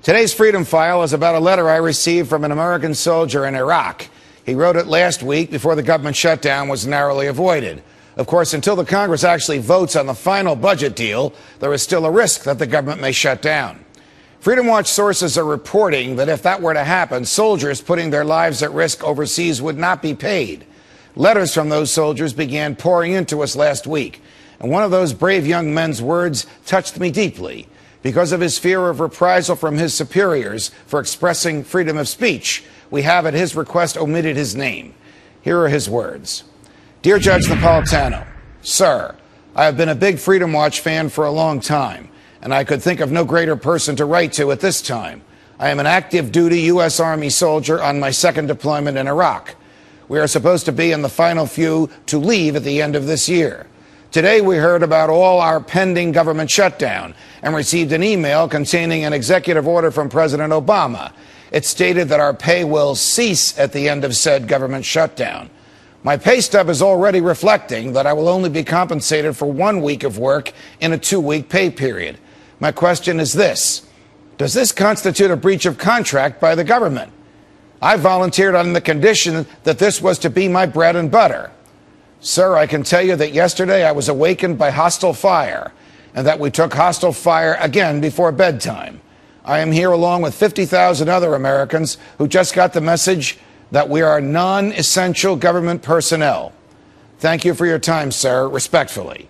Today's Freedom File is about a letter I received from an American soldier in Iraq. He wrote it last week before the government shutdown was narrowly avoided. Of course, until the Congress actually votes on the final budget deal, there is still a risk that the government may shut down. Freedom Watch sources are reporting that if that were to happen, soldiers putting their lives at risk overseas would not be paid. Letters from those soldiers began pouring into us last week, and one of those brave young men's words touched me deeply. Because of his fear of reprisal from his superiors for expressing freedom of speech, we have at his request omitted his name. Here are his words. Dear Judge Napolitano, Sir, I have been a big Freedom Watch fan for a long time, and I could think of no greater person to write to at this time. I am an active duty U.S. Army soldier on my second deployment in Iraq. We are supposed to be in the final few to leave at the end of this year. Today we heard about all our pending government shutdown and received an email containing an executive order from President Obama. It stated that our pay will cease at the end of said government shutdown. My pay stub is already reflecting that I will only be compensated for 1 week of work in a 2-week pay period. My question is this: does this constitute a breach of contract by the government? I volunteered on the condition that this was to be my bread and butter. Sir, I can tell you that yesterday I was awakened by hostile fire, and that we took hostile fire again before bedtime. I am here along with 50,000 other Americans who just got the message that we are non-essential government personnel. Thank you for your time, sir. Respectfully.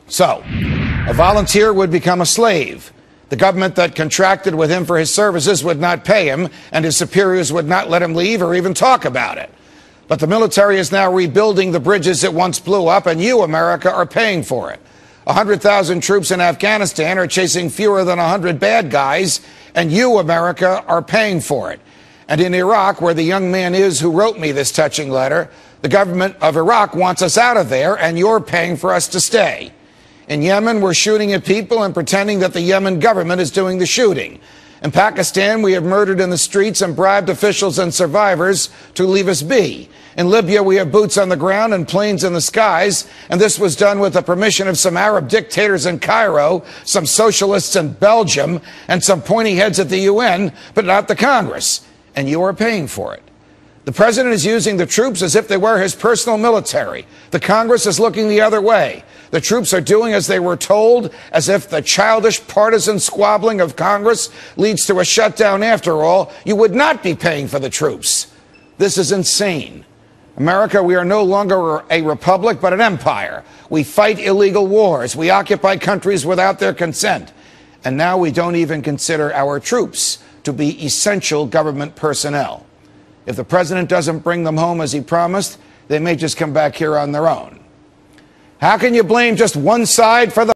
So, a volunteer would become a slave. The government that contracted with him for his services would not pay him, and his superiors would not let him leave or even talk about it. But the military is now rebuilding the bridges it once blew up, and you, America, are paying for it. 100,000 troops in Afghanistan are chasing fewer than 100 bad guys, and you, America, are paying for it. And in Iraq, where the young man is who wrote me this touching letter, the government of Iraq wants us out of there, and you're paying for us to stay. In Yemen, we're shooting at people and pretending that the Yemen government is doing the shooting. In Pakistan, we have murdered in the streets and bribed officials and survivors to leave us be. In Libya, we have boots on the ground and planes in the skies, and this was done with the permission of some Arab dictators in Cairo, some socialists in Belgium, and some pointy heads at the UN, but not the Congress. And you are paying for it. The president is using the troops as if they were his personal military. The Congress is looking the other way. The troops are doing as they were told, as if the childish partisan squabbling of Congress leads to a shutdown after all. You would not be paying for the troops. This is insane. America, we are no longer a republic, but an empire. We fight illegal wars. We occupy countries without their consent. And now we don't even consider our troops to be essential government personnel. If the president doesn't bring them home as he promised, they may just come back here on their own. How can you blame just one side for the